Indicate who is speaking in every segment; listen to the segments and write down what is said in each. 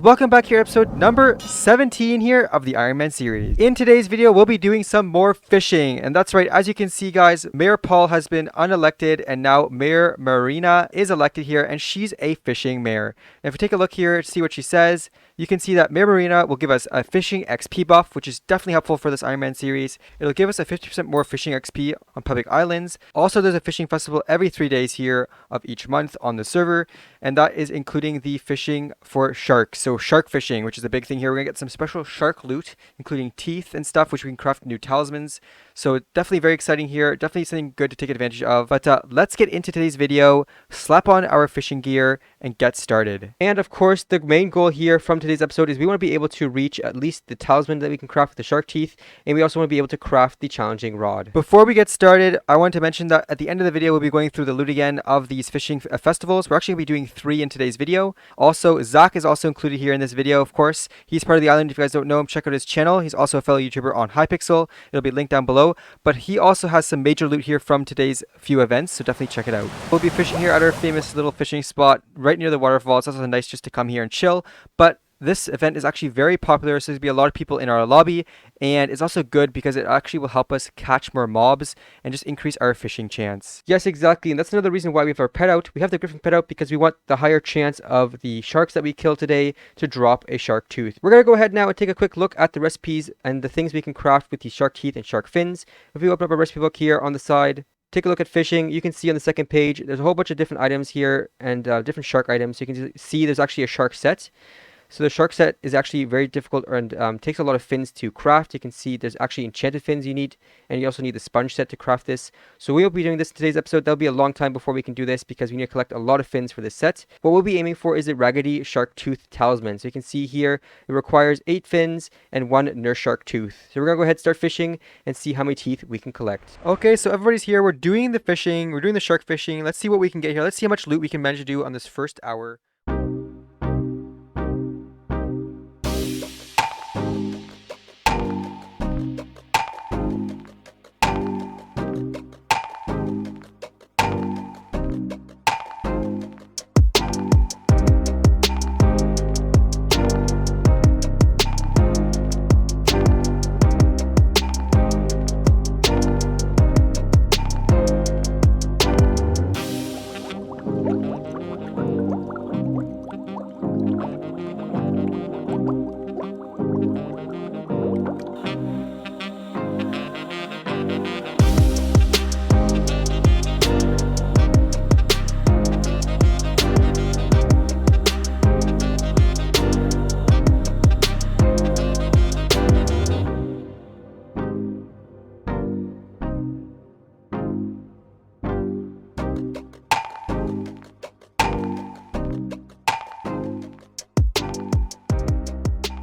Speaker 1: Welcome back here, episode number 17 here of the Ironman series. In today's video, we'll be doing some more fishing. And that's right, as you can see guys, Mayor Paul has been unelected and now Mayor Marina is elected here and she's a fishing mayor. And if we take a look here to see what she says, you can see that Mayor Marina will give us a fishing XP buff, which is definitely helpful for this Ironman series. It'll give us a 50% more fishing XP on public islands. Also, there's a fishing festival every 3 days here of each month on the server, and that is including the fishing for sharks. So shark fishing, which is a big thing here. We're gonna get some special shark loot, including teeth and stuff, which we can craft new talismans. So definitely very exciting here. Definitely something good to take advantage of. But let's get into today's video, slap on our fishing gear, and get started. And of course, the main goal here from today's episode is we want to be able to reach at least the talisman that we can craft with the shark teeth, and we also want to be able to craft the challenging rod. Before we get started, I want to mention that at the end of the video, we'll be going through the loot again of these fishing festivals. We're actually going to be doing 3 in today's video. Also, Zach is also included here in this video, of course. He's part of the island. If you guys don't know him, check out his channel. He's also a fellow YouTuber on Hypixel. It'll be linked down below. But he also has some major loot here from today's few events, so definitely check it out. We'll be fishing here at our famous little fishing spot right near the waterfall. It's also nice just to come here and chill. But this event is actually very popular, so there's going to be a lot of people in our lobby, and it's also good because it actually will help us catch more mobs and just increase our fishing chance. Yes, exactly, and that's another reason why we have our pet out. We have the griffin pet out because we want the higher chance of the sharks that we kill today to drop a shark tooth. We're going to go ahead now and take a quick look at the recipes and the things we can craft with these shark teeth and shark fins. If we open up our recipe book here on the side, take a look at fishing. You can see on the second page, there's a whole bunch of different items here and different shark items. So you can see there's actually a shark set. So the shark set is actually very difficult and takes a lot of fins to craft. You can see there's actually enchanted fins you need, and you also need the sponge set to craft this. So we will be doing this in today's episode. That'll be a long time before we can do this because we need to collect a lot of fins for this set. What we'll be aiming for is a raggedy shark tooth talisman. So you can see here it requires 8 fins and 1 nurse shark tooth. So we're gonna go ahead and start fishing and see how many teeth we can collect. Okay, so everybody's here. We're doing the fishing. We're doing the shark fishing. Let's see what we can get here. Let's see how much loot we can manage to do on this first hour.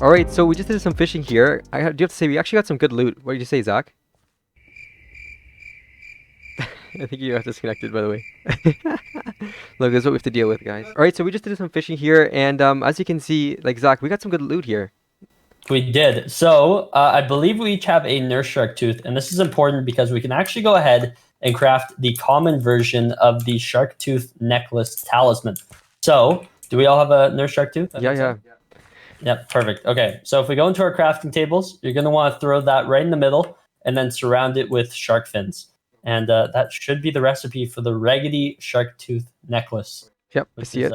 Speaker 1: Alright, so we just did some fishing here. Do you have to say, we actually got some good loot. What did you say, Zach? I think you got disconnected, by the way. Look, this is what we have to deal with, guys. Alright, so we just did some fishing here, and as you can see, like, Zach, we got some good loot here.
Speaker 2: We did. So, I believe we each have a nurse shark tooth, and this is important because we can actually go ahead and craft the common version of the shark tooth necklace talisman. So, do we all have a nurse shark tooth?
Speaker 1: Yeah.
Speaker 2: Yep, perfect. Okay, so if we go into our crafting tables, you're going to want to throw that right in the middle and then surround it with shark fins. And that should be the recipe for the raggedy shark tooth necklace.
Speaker 1: Yep, I see it.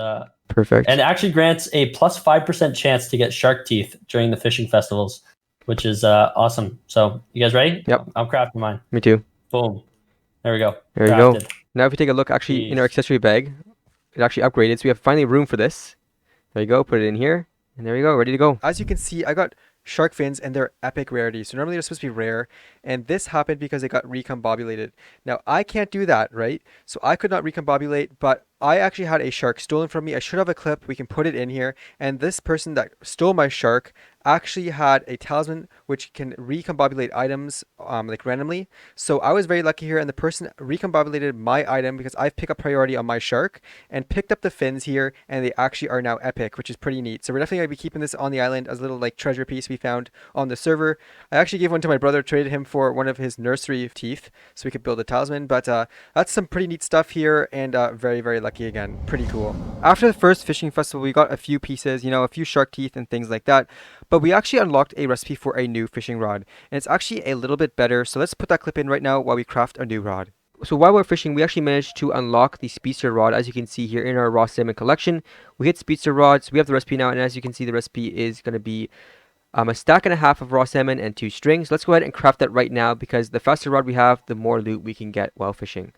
Speaker 1: Perfect.
Speaker 2: And it actually grants a plus 5% chance to get shark teeth during the fishing festivals, which is awesome. So, you guys ready?
Speaker 1: Yep.
Speaker 2: I'm crafting mine.
Speaker 1: Me too.
Speaker 2: Boom. There we go.
Speaker 1: There you go. Now if we take a look actually in our accessory bag, it actually upgraded. So we have finally room for this. There you go. Put it in here. And there we go, ready to go. As you can see, I got shark fins and they're epic rarity. So normally they're supposed to be rare, and this happened because it got recombobulated. Now I can't do that, right? So I could not recombobulate, but I actually had a shark stolen from me. I should have a clip. We can put it in here. And this person that stole my shark actually had a talisman which can recombobulate items like randomly. So I was very lucky here, and the person recombobulated my item because I've picked up priority on my shark and picked up the fins here, and they actually are now epic, which is pretty neat. So we're definitely going to be keeping this on the island as a little like treasure piece we found on the server. I actually gave one to my brother, traded him for one of his nursery teeth so we could build a talisman. But that's some pretty neat stuff here, and very, very lucky again. Pretty cool. After the first fishing festival, we got a few pieces, a few shark teeth and things like that. But we actually unlocked a recipe for a new fishing rod, and it's actually a little bit better. So let's put that clip in right now while we craft a new rod. So while we're fishing, we actually managed to unlock the speedster rod, as you can see here in our raw salmon collection. We hit speedster rods. We have the recipe now, and as you can see, the recipe is going to be a stack and a half of raw salmon and 2 strings. Let's go ahead and craft that right now, because the faster rod we have, the more loot we can get while fishing.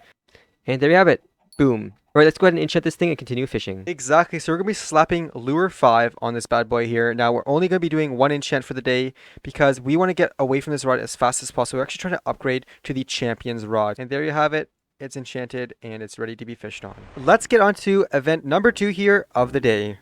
Speaker 1: And there you have it. Boom. All right, let's go ahead and enchant this thing and continue fishing. Exactly, so we're going to be slapping Lure 5 on this bad boy here. Now, we're only going to be doing 1 enchant for the day because we want to get away from this rod as fast as possible. We're actually trying to upgrade to the champion's rod. And there you have it. It's enchanted and it's ready to be fished on. Let's get on to event number 2 here of the day.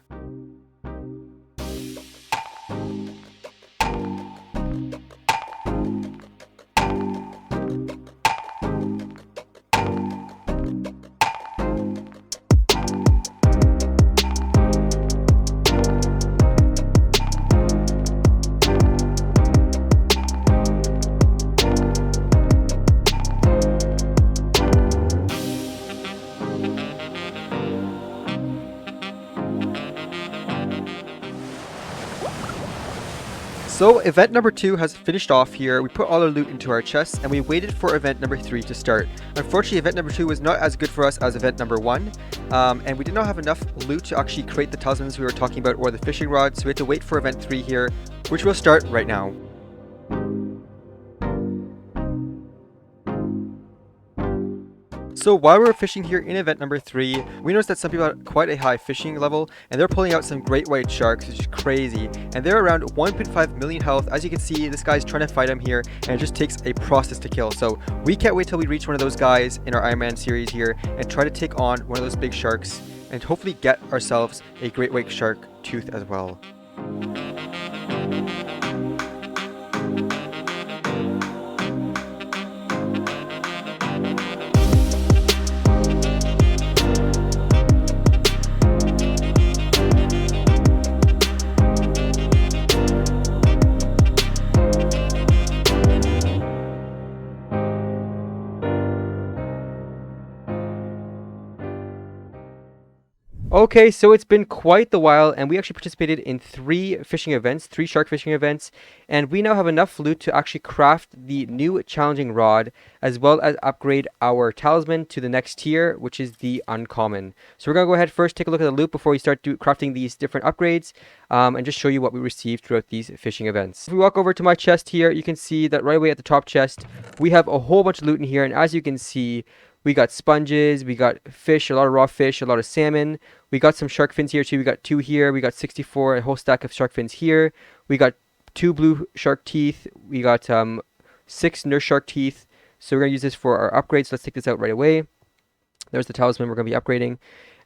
Speaker 1: So event number 2 has finished off here. We put all our loot into our chests and we waited for event number 3 to start. Unfortunately, event number 2 was not as good for us as event number 1. And we did not have enough loot to actually create the talismans we were talking about or the fishing rods. So we had to wait for event 3 here, which will start right now. So while we were fishing here in event number 3, we noticed that some people had quite a high fishing level, and they're pulling out some great white sharks, which is crazy. And they're around 1.5 million health. As you can see, this guy's trying to fight him here, and it just takes a process to kill. So we can't wait till we reach one of those guys in our Ironman series here and try to take on one of those big sharks and hopefully get ourselves a great white shark tooth as well. Okay, so it's been quite the while, and we actually participated in 3 fishing events, 3 shark fishing events, and we now have enough loot to actually craft the new challenging rod, as well as upgrade our talisman to the next tier, which is the uncommon. So we're going to go ahead first, take a look at the loot before we start crafting these different upgrades, and just show you what we received throughout these fishing events. If we walk over to my chest here, you can see that right away at the top chest, we have a whole bunch of loot in here, and as you can see, we got sponges, we got fish, a lot of raw fish, a lot of salmon. We got some shark fins here too. We got 2 here. We got 64, a whole stack of shark fins here. We got 2 blue shark teeth. We got 6 nurse shark teeth. So we're going to use this for our upgrades. Let's take this out right away. There's the talisman we're going to be upgrading.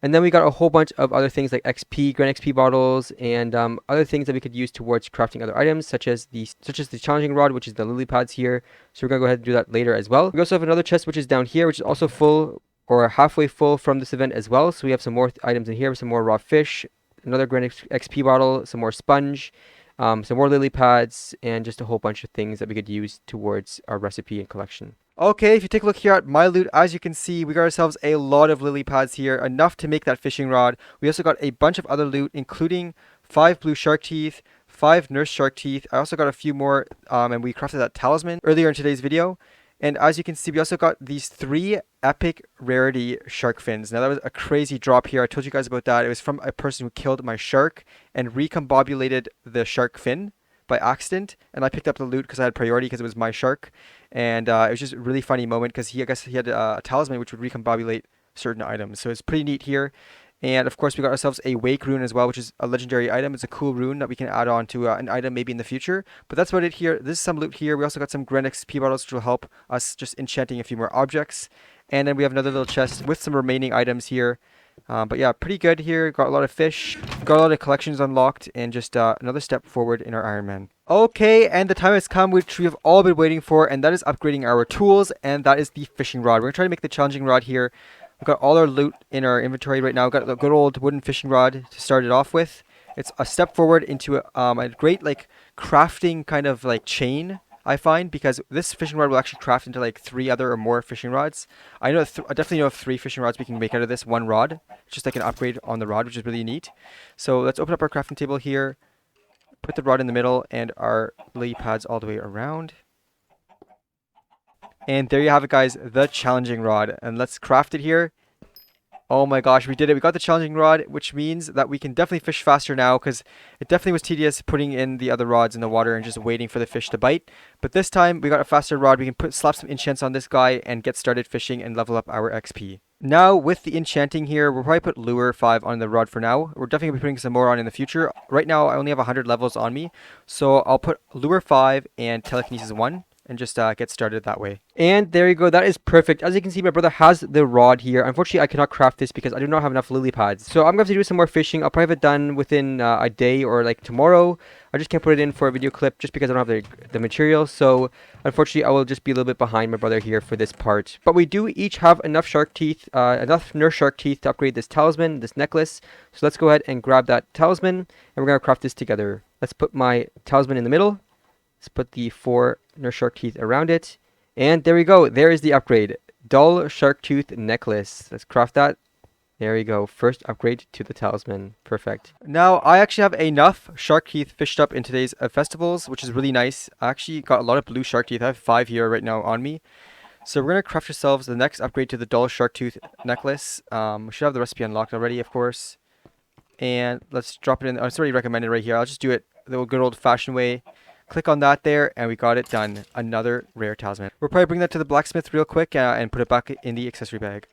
Speaker 1: And then we got a whole bunch of other things like XP, Grand XP bottles, and other things that we could use towards crafting other items, such as the challenging rod, which is the lily pads here. So we're going to go ahead and do that later as well. We also have another chest, which is down here, which is also full or halfway full from this event as well. So we have some more items in here, some more raw fish, another Grand XP bottle, some more sponge, some more lily pads, and just a whole bunch of things that we could use towards our recipe and collection. Okay, if you take a look here at my loot, as you can see, we got ourselves a lot of lily pads here, enough to make that fishing rod. We also got a bunch of other loot, including 5 blue shark teeth, 5 nurse shark teeth. I also got a few more, and we crafted that talisman earlier in today's video. And as you can see, we also got these 3 epic rarity shark fins. Now, that was a crazy drop here. I told you guys about that. It was from a person who killed my shark and recombobulated the shark fin by accident, and I picked up the loot because I had priority because it was my shark. And it was just a really funny moment because I guess he had a talisman which would recombobulate certain items. So it's pretty neat here. And of course, we got ourselves a wake rune as well, which is a legendary item. It's a cool rune that we can add on to an item maybe in the future. But that's about it here. This is some loot here. We also got some Grand XP bottles, which will help us just enchanting a few more objects. And then we have another little chest with some remaining items here. But yeah, pretty good here. Got a lot of fish, got a lot of collections unlocked, and just another step forward in our Ironman. Okay, and the time has come which we have all been waiting for, and that is upgrading our tools, and that is the fishing rod. We're gonna try to make the challenging rod here. We've got all our loot in our inventory right now. We've got the good old wooden fishing rod to start it off with. It's a step forward into a great like crafting kind of like chain, I find, because this fishing rod will actually craft into like 3 other or more fishing rods. I definitely know of 3 fishing rods we can make out of this one rod. It's just like an upgrade on the rod, which is really neat. So let's open up our crafting table here, put the rod in the middle, and our lily pads all the way around. And there you have it, guys, the challenging rod. And let's craft it here. Oh my gosh, we did it. We got the challenging rod, which means that we can definitely fish faster now, because it definitely was tedious putting in the other rods in the water and just waiting for the fish to bite. But this time we got a faster rod. We can slap some enchants on this guy and get started fishing and level up our XP. Now with the enchanting here, we'll probably put lure 5 on the rod for now. We're definitely going to be putting some more on in the future. Right now I only have 100 levels on me, so I'll put lure 5 and telekinesis 1. And just get started that way. And there you go. That is perfect. As you can see, my brother has the rod here. Unfortunately, I cannot craft this because I do not have enough lily pads. So I'm going to have to do some more fishing. I'll probably have it done within a day or like tomorrow. I just can't put it in for a video clip just because I don't have the material. So unfortunately, I will just be a little bit behind my brother here for this part. But we do each have enough shark teeth, enough nurse shark teeth to upgrade this talisman, this necklace. So let's go ahead and grab that talisman and we're going to craft this together. Let's put my talisman in the middle. Let's put the 4 nurse shark teeth around it. And there we go. There is the upgrade. Dull shark tooth necklace. Let's craft that. There you go. First upgrade to the talisman. Perfect. Now, I actually have enough shark teeth fished up in today's festivals, which is really nice. I actually got a lot of blue shark teeth. I have 5 here right now on me. So we're going to craft ourselves the next upgrade to the dull shark tooth necklace. We should have the recipe unlocked already, of course. And let's drop it in. Oh, it's already recommended right here. I'll just do it the good old-fashioned way. Click on that there, and we got it done. Another rare talisman. We'll probably bring that to the blacksmith real quick and put it back in the accessory bag.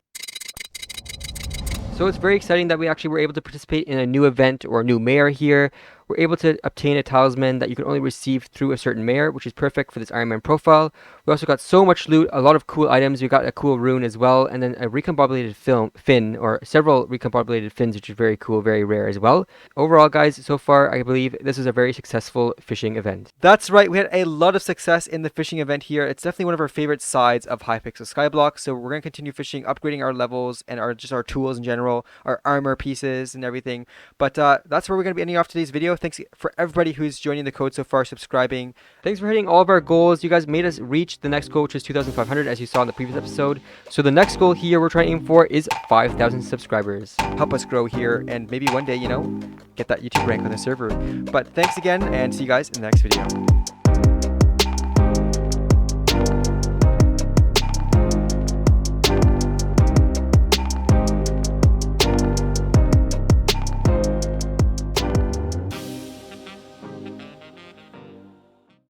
Speaker 1: So it's very exciting that we actually were able to participate in a new event or a new mare here. We're able to obtain a talisman that you can only receive through a certain mare, which is perfect for this Ironman profile. We also got so much loot, a lot of cool items. We got a cool rune as well, and then a recombobulated fin, or several recombobulated fins, which is very cool, very rare as well. Overall, guys, so far, I believe this is a very successful fishing event. That's right, we had a lot of success in the fishing event here. It's definitely one of our favorite sides of Hypixel Skyblock, so we're going to continue fishing, upgrading our levels and our tools in general, our armor pieces and everything. But that's where we're going to be ending off today's video. Thanks for everybody who's joining the code so far, subscribing. Thanks for hitting all of our goals. You guys made us reach the next goal, which is 2,500, as you saw in the previous episode. So the next goal here we're trying to aim for is 5,000 subscribers. Help us grow here, and maybe one day, you know, get that YouTube rank on the server. But thanks again, and see you guys in the next video.